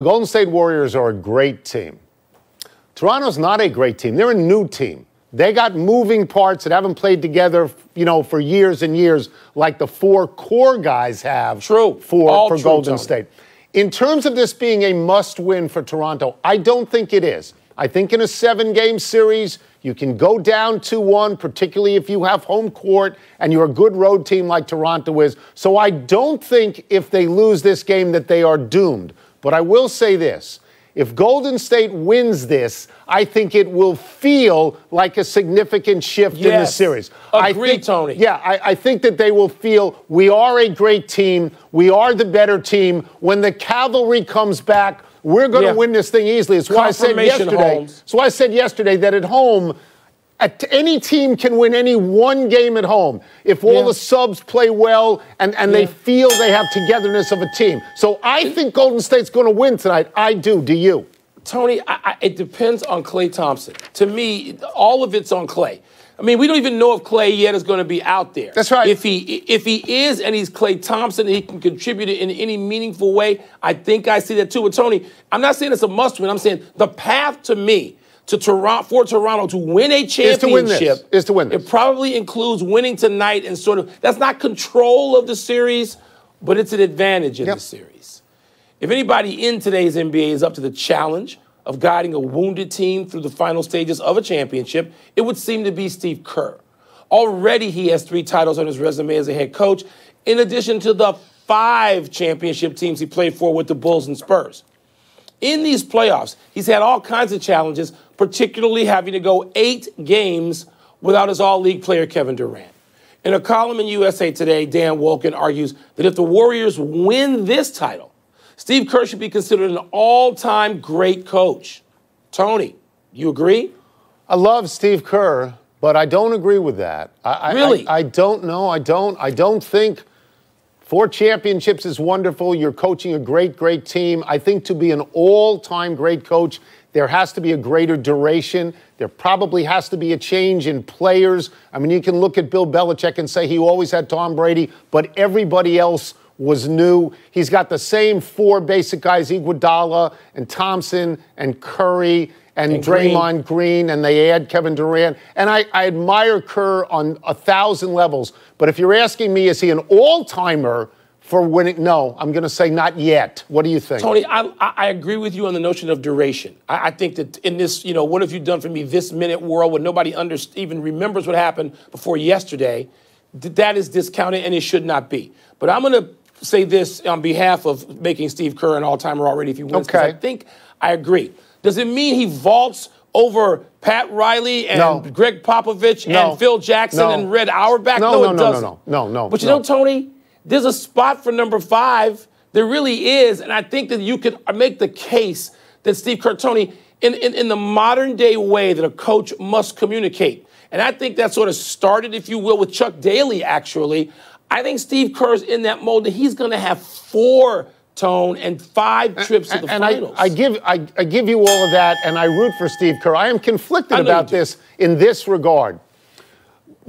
Golden State Warriors are a great team. Toronto's not a great team. They're a new team. They got moving parts that haven't played together, for years and years, like the four core guys have. True. For Golden Tony. State. In terms of this being a must-win for Toronto, I don't think it is. I think in a 7-game series, you can go down 2-1, particularly if you have home court and you're a good road team like Toronto is. So I don't think if they lose this game that they are doomed. But I will say this. If Golden State wins this, I think it will feel like a significant shift in the series. Agreed, Tony. Yeah, I think that they will feel we are a great team. We are the better team. When the cavalry comes back, we're going to win this thing easily. It's why I said yesterday. So I said yesterday that at home, any team can win any one game at home if all the subs play well and they feel they have togetherness of a team. So I think Golden State's going to win tonight. I do. Do you? Tony, it depends on Klay Thompson. To me, all of it's on Klay. I mean, we don't even know if Klay yet is going to be out there. That's right. If he is and he's Klay Thompson and he can contribute in any meaningful way, I think I see that too. But Tony, I'm not saying it's a must-win. I'm saying the path to me for Toronto to win a championship is to win this. It probably includes winning tonight and that's not control of the series, but it's an advantage in the series. If anybody in today's NBA is up to the challenge of guiding a wounded team through the final stages of a championship, it would seem to be Steve Kerr. Already he has 3 titles on his resume as a head coach, in addition to the 5 championship teams he played for with the Bulls and Spurs. In these playoffs, he's had all kinds of challenges, particularly having to go 8 games without his all-league player, Kevin Durant. In a column in USA Today, Dan Wolken argues that if the Warriors win this title, Steve Kerr should be considered an all-time great coach. Tony, you agree? I love Steve Kerr, but I don't agree with that. Really? I don't know. I don't think 4 championships is wonderful. You're coaching a great, great team. I think to be an all-time great coach, there has to be a greater duration. There probably has to be a change in players. I mean, you can look at Bill Belichick and say he always had Tom Brady, but everybody else was new. He's got the same 4 basic guys, Iguodala and Thompson and Curry and Draymond Green, and they add Kevin Durant. And I admire Kerr on 1,000 levels. But if you're asking me, is he an all-timer for winning? No, I'm going to say not yet. What do you think? Tony, I agree with you on the notion of duration. I think that in this, what have you done for me this minute world where nobody even remembers what happened before yesterday, that is discounted and it should not be. But I'm going to say this on behalf of making Steve Kerr an all-timer already if he wins. Okay. I think I agree. Does it mean he vaults over Pat Riley and Greg Popovich and Phil Jackson and Red Auerbach? No, it doesn't. No. But you know, Tony, there's a spot for number 5. There really is. And I think that you could make the case that Steve Kerr, Tony, in the modern day way that a coach must communicate. And I think that sort of started, if you will, with Chuck Daly, actually. I think Steve Kerr's in that mode that he's going to have 4 Tone and 5 trips to the finals. I give you all of that, and I root for Steve Kerr. I am conflicted about this in this regard.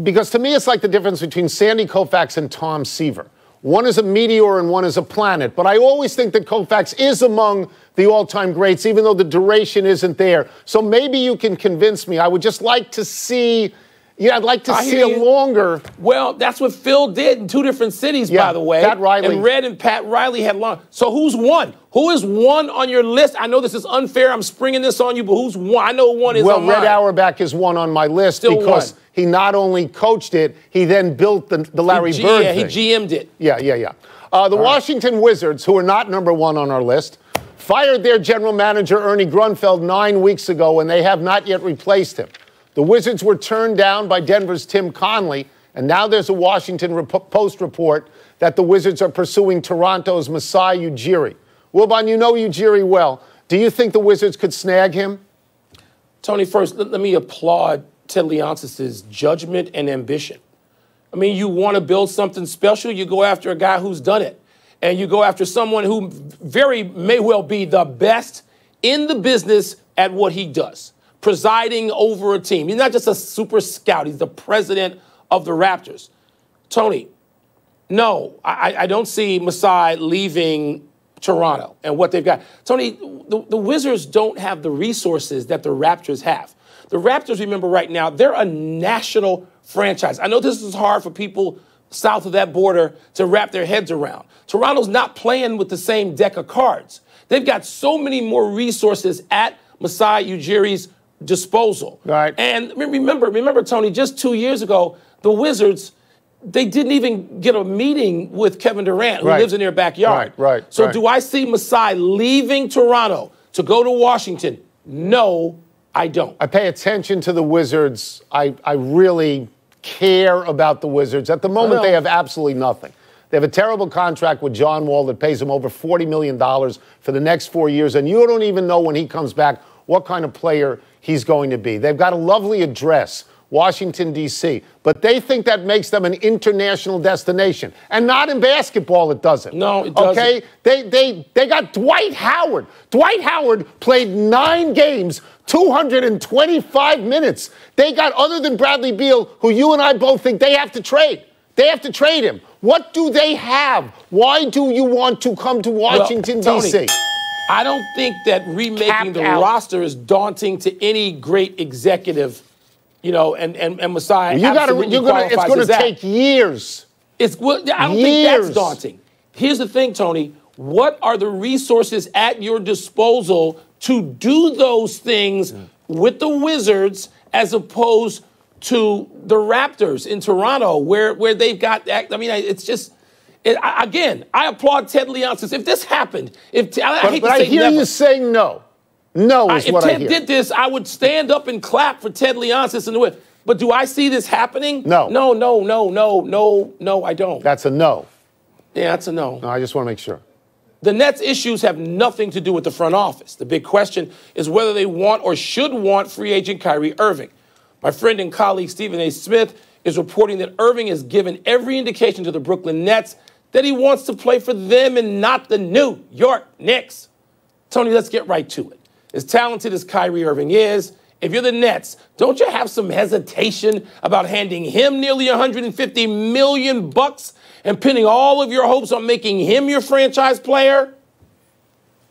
Because to me, it's like the difference between Sandy Koufax and Tom Seaver. One is a meteor and one is a planet. But I always think that Koufax is among the all-time greats, even though the duration isn't there. So maybe you can convince me. I would just like to see... Yeah, I'd like to see a longer... Well, that's what Phil did in 2 different cities, by the way. Pat Riley. And Red and Pat Riley had long... So who's won? Who is one on your list? I know this is unfair. I'm springing this on you, but who's one? I know one is on mine. Well, Red Auerbach is one on my list because he not only coached it, he then built the Larry Bird thing. Yeah, he GM'd it. Yeah. The Washington Wizards, who are not number 1 on our list, fired their general manager, Ernie Grunfeld, 9 weeks ago, and they have not yet replaced him. The Wizards were turned down by Denver's Tim Connelly, and now there's a Washington Post report that the Wizards are pursuing Toronto's Masai Ujiri. Wilbon, you know Ujiri well. Do you think the Wizards could snag him? Tony, first, let me applaud Ted Leonsis' judgment and ambition. I mean, you want to build something special, you go after a guy who's done it. And you go after someone who may well be the best in the business at what he does. Presiding over a team. He's not just a super scout. He's the president of the Raptors. Tony, no, I don't see Masai leaving Toronto and what they've got. Tony, the Wizards don't have the resources that the Raptors have. The Raptors, remember right now, they're a national franchise. I know this is hard for people south of that border to wrap their heads around. Toronto's not playing with the same deck of cards. They've got so many more resources at Masai Ujiri's disposal. Right. And remember, Tony, just 2 years ago, the Wizards, they didn't even get a meeting with Kevin Durant, who lives in their backyard. Right. So do I see Masai leaving Toronto to go to Washington? No, I don't. I pay attention to the Wizards. I really care about the Wizards. At the moment, they have absolutely nothing. They have a terrible contract with John Wall that pays him over $40 million for the next 4 years, and you don't even know when he comes back what kind of player he's going to be. They've got a lovely address, Washington, D.C., but they think that makes them an international destination. And not in basketball, it doesn't. No, it doesn't. Okay? They got Dwight Howard. Dwight Howard played 9 games, 225 minutes. They got, other than Bradley Beal, who you and I both think they have to trade. They have to trade him. What do they have? Why do you want to come to Washington, D.C.? I don't think that remaking the roster is daunting to any great executive, you know, and Masai it's going to take years. I don't think that's daunting. Here's the thing, Tony. What are the resources at your disposal to do those things with the Wizards as opposed to the Raptors in Toronto, where they've got, I mean, it's just, again, I applaud Ted Leonsis. If this happened, I hear you saying no. No is what I hear. If Ted did this, I would stand up and clap for Ted Leonsis and do it. But do I see this happening? No. No, I don't. That's a no. Yeah, that's a no. No, I just want to make sure. The Nets' issues have nothing to do with the front office. The big question is whether they want or should want free agent Kyrie Irving. My friend and colleague Stephen A. Smith is reporting that Irving has given every indication to the Brooklyn Nets that he wants to play for them and not the New York Knicks. Tony, let's get right to it. As talented as Kyrie Irving is, if you're the Nets, don't you have some hesitation about handing him nearly $150 million and pinning all of your hopes on making him your franchise player?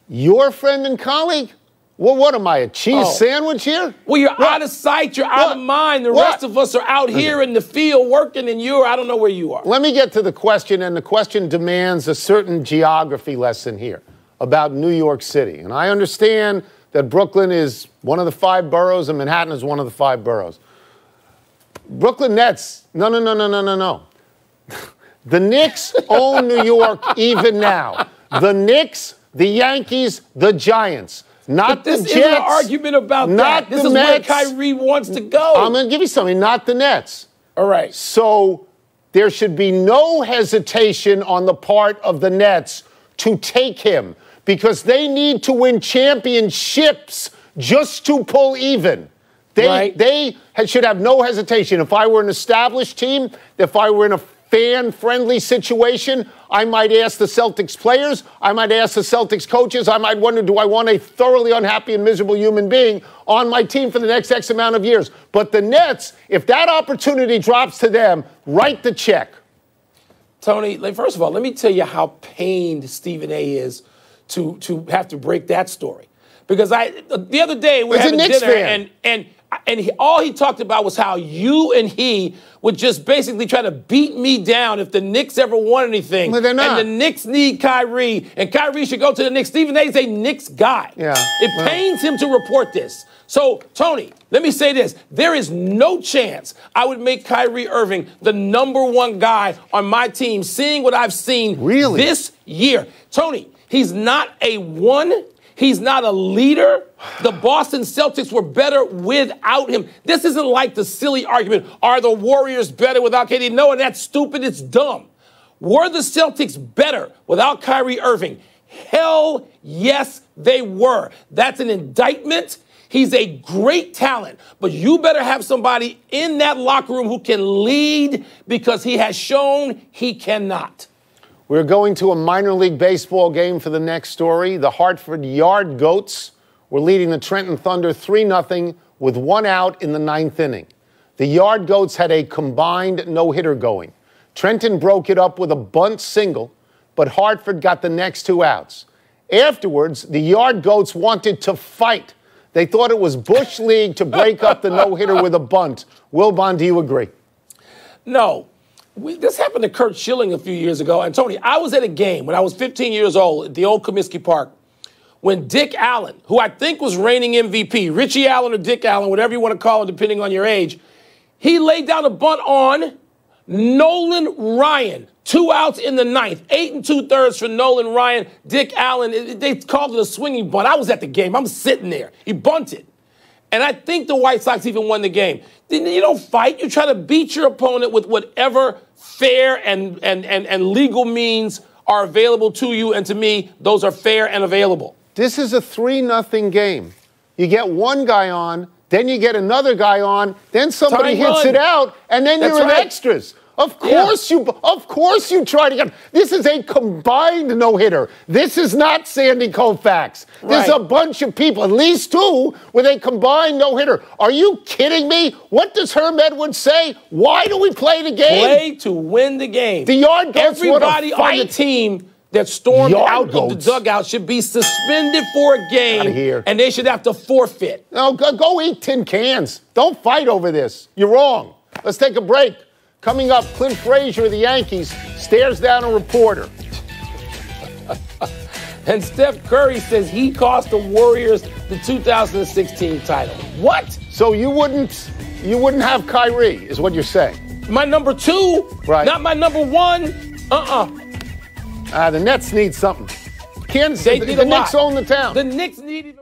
Your friend and colleague? Well, what am I, a cheese sandwich here? Well, you're out of sight, you're out of mind. The rest of us are out here in the field working, and I don't know where you are. Let me get to the question, and the question demands a certain geography lesson here about New York City. And I understand that Brooklyn is one of the 5 boroughs and Manhattan is one of the 5 boroughs. Brooklyn Nets, no. The Knicks own New York even now. The Knicks, the Yankees, the Giants. Not the Jets. This is an argument about that. This is where Kyrie wants to go. I'm going to give you something. Not the Nets. All right. So there should be no hesitation on the part of the Nets to take him because they need to win championships just to pull even. They should have no hesitation. If I were an established team, if I were in a fan-friendly situation, I might ask the Celtics players, I might ask the Celtics coaches, I might wonder, do I want a thoroughly unhappy and miserable human being on my team for the next X amount of years? But the Nets, if that opportunity drops to them, write the check. Tony, first of all, let me tell you how pained Stephen A. is to have to break that story. Because the other day we were having dinner and all he talked about was how you and he would just basically try to beat me down if the Knicks ever won anything. Well, they're not. And the Knicks need Kyrie, and Kyrie should go to the Knicks. Stephen A. is a Knicks guy. Yeah. It pains him to report this. So, Tony, let me say this. There is no chance I would make Kyrie Irving the #1 guy on my team, seeing what I've seen this year. Tony, he's not a one. He's not a leader. The Boston Celtics were better without him. This isn't like the silly argument, are the Warriors better without KD? No, and that's stupid. It's dumb. Were the Celtics better without Kyrie Irving? Hell yes, they were. That's an indictment. He's a great talent, but you better have somebody in that locker room who can lead because he has shown he cannot. We're going to a minor league baseball game for the next story. The Hartford Yard Goats were leading the Trenton Thunder 3-0 with 1 out in the 9th inning. The Yard Goats had a combined no-hitter going. Trenton broke it up with a bunt single, but Hartford got the next 2 outs. Afterwards, the Yard Goats wanted to fight. They thought it was Bush League to break up the no-hitter with a bunt. Wilbon, do you agree? No. This happened to Kurt Schilling a few years ago. And, Tony, I was at a game when I was 15 years old at the old Comiskey Park when Dick Allen, who I think was reigning MVP, Richie Allen or Dick Allen, whatever you want to call it, depending on your age, he laid down a bunt on Nolan Ryan. 2 outs in the ninth, 8 2/3 for Nolan Ryan. Dick Allen, they called it a swinging bunt. I was at the game. I'm sitting there. He bunted. And I think the White Sox even won the game. You don't fight. You try to beat your opponent with whatever fair and legal means are available to you. And to me, those are fair and available. This is a 3-0 game. You get one guy on, then you get another guy on, then somebody hits it out, and then you're in extras. Of course you try to get. This is a combined no-hitter. This is not Sandy Koufax. There's a bunch of people, at least 2, with a combined no-hitter. Are you kidding me? What does Herm Edwards say? Why do we play the game? Play to win the game. The Yard Goats Everybody on the team that stormed out of the dugout should be suspended for a game. Outta here. And they should have to forfeit. No, go eat tin cans. Don't fight over this. You're wrong. Let's take a break. Coming up, Clint Frazier of the Yankees stares down a reporter. And Steph Curry says he cost the Warriors the 2016 title. What? So you wouldn't have Kyrie, is what you're saying? My number 2, not my number 1. The Nets need something. The Knicks own the town. The Knicks need it.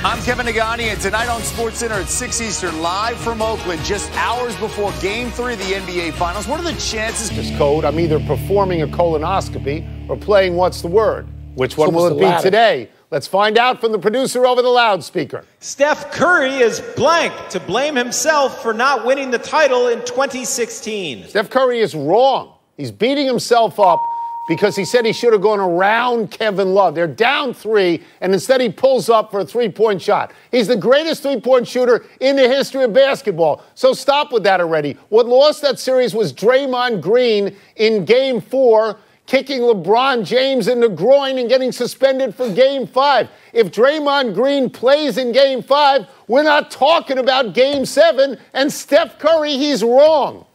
I'm Kevin Nagani, and tonight on SportsCenter at 6 Eastern, live from Oakland, just hours before Game 3 of the NBA Finals. What are the chances? This code, I'm either performing a colonoscopy or playing What's the Word. Which one will it be today? Let's find out from the producer over the loudspeaker. Steph Curry is blank to blame himself for not winning the title in 2016. Steph Curry is wrong. He's beating himself up because he said he should have gone around Kevin Love. They're down 3, and instead he pulls up for a 3-point shot. He's the greatest 3-point shooter in the history of basketball. So stop with that already. What lost that series was Draymond Green in Game 4, kicking LeBron James in the groin and getting suspended for Game 5. If Draymond Green plays in Game 5, we're not talking about Game 7, and Steph Curry, he's wrong.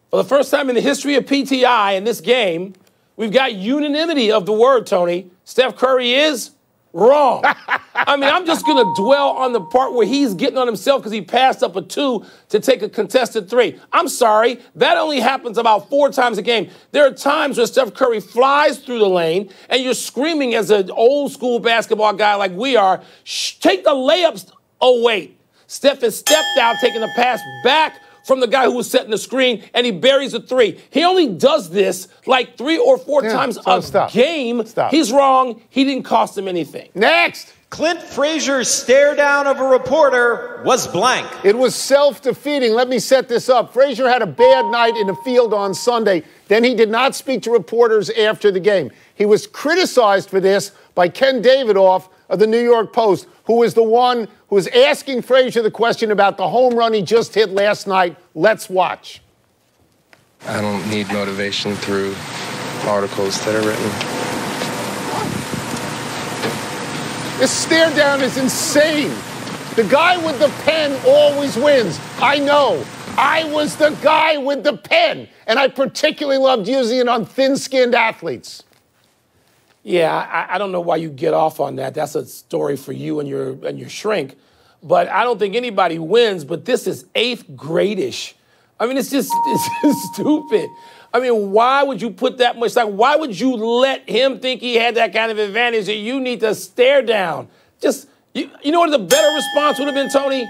For the first time in the history of PTI in this game, we've got unanimity of the word, Tony. Steph Curry is wrong. I mean, I'm just going to dwell on the part where he's getting on himself because he passed up a 2 to take a contested 3. I'm sorry. That only happens about 4 times a game. There are times when Steph Curry flies through the lane and you're screaming as an old school basketball guy like we are, take the layups. Oh, wait. Steph has stepped out, taking the pass back from the guy who was setting the screen, and he buries a 3. He only does this like 3 or 4 times a game. He's wrong. He didn't cost him anything. Next. Clint Frazier's stare down of a reporter was blank. It was self-defeating. Let me set this up. Frazier had a bad night in the field on Sunday. Then he did not speak to reporters after the game. He was criticized for this by Ken Davidoff of the New York Post, who was the one who was asking Frazier the question about the home run he just hit last night. Let's watch. I don't need motivation through articles that are written. This stare down is insane. The guy with the pen always wins. I know. I was the guy with the pen, and I particularly loved using it on thin-skinned athletes. Yeah, I don't know why you get off on that. That's a story for you and your shrink. But I don't think anybody wins, but this is 8th grade-ish. I mean, it's just stupid. I mean, why would you put that much time? Why would you let him think he had that kind of advantage that you need to stare down? Just, you know what the better response would have been, Tony?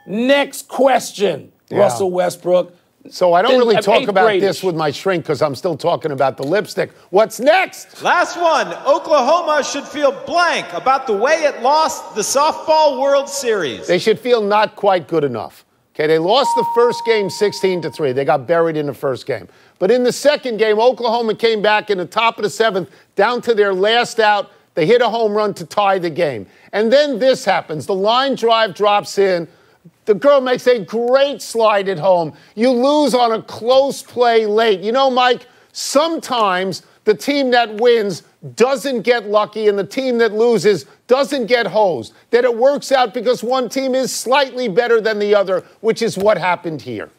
Next question, Russell Westbrook. So I don't really talk about this with my shrink because I'm still talking about the lipstick. What's next? Last one. Oklahoma should feel blank about the way it lost the Softball World Series. They should feel not quite good enough. Okay, they lost the first game 16-3. They got buried in the first game. But in the second game, Oklahoma came back in the top of the 7th, down to their last out. They hit a home run to tie the game. And then this happens. The line drive drops in. The girl makes a great slide at home. You lose on a close play late. You know, Mike, sometimes the team that wins doesn't get lucky and the team that loses doesn't get hosed. That it works out because one team is slightly better than the other, which is what happened here.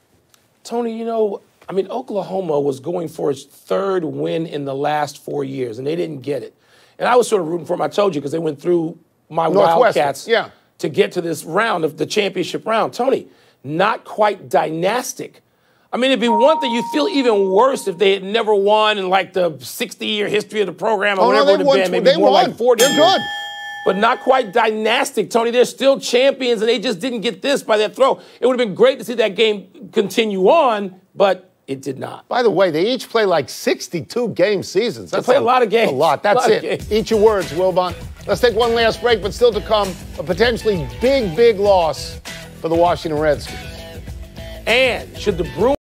Tony, Oklahoma was going for its third win in the last 4 years, and they didn't get it. And I was sort of rooting for them, I told you, because they went through my Wildcats to get to this round of the championship round. Tony, not quite dynastic. It'd be one thing. You'd feel even worse if they had never won in like the 60-year history of the program or whatever it would have been. Maybe more like 40 years. They're good. But not quite dynastic, Tony. They're still champions, and they just didn't get this by that throw. It would have been great to see that game continue on, but it did not. By the way, they each play like 62-game seasons. They play a lot of games. A lot. That's it. Eat your words, Wilbon. Let's take one last break, but still to come, a potentially big, big loss for the Washington Redskins. And should the Bruins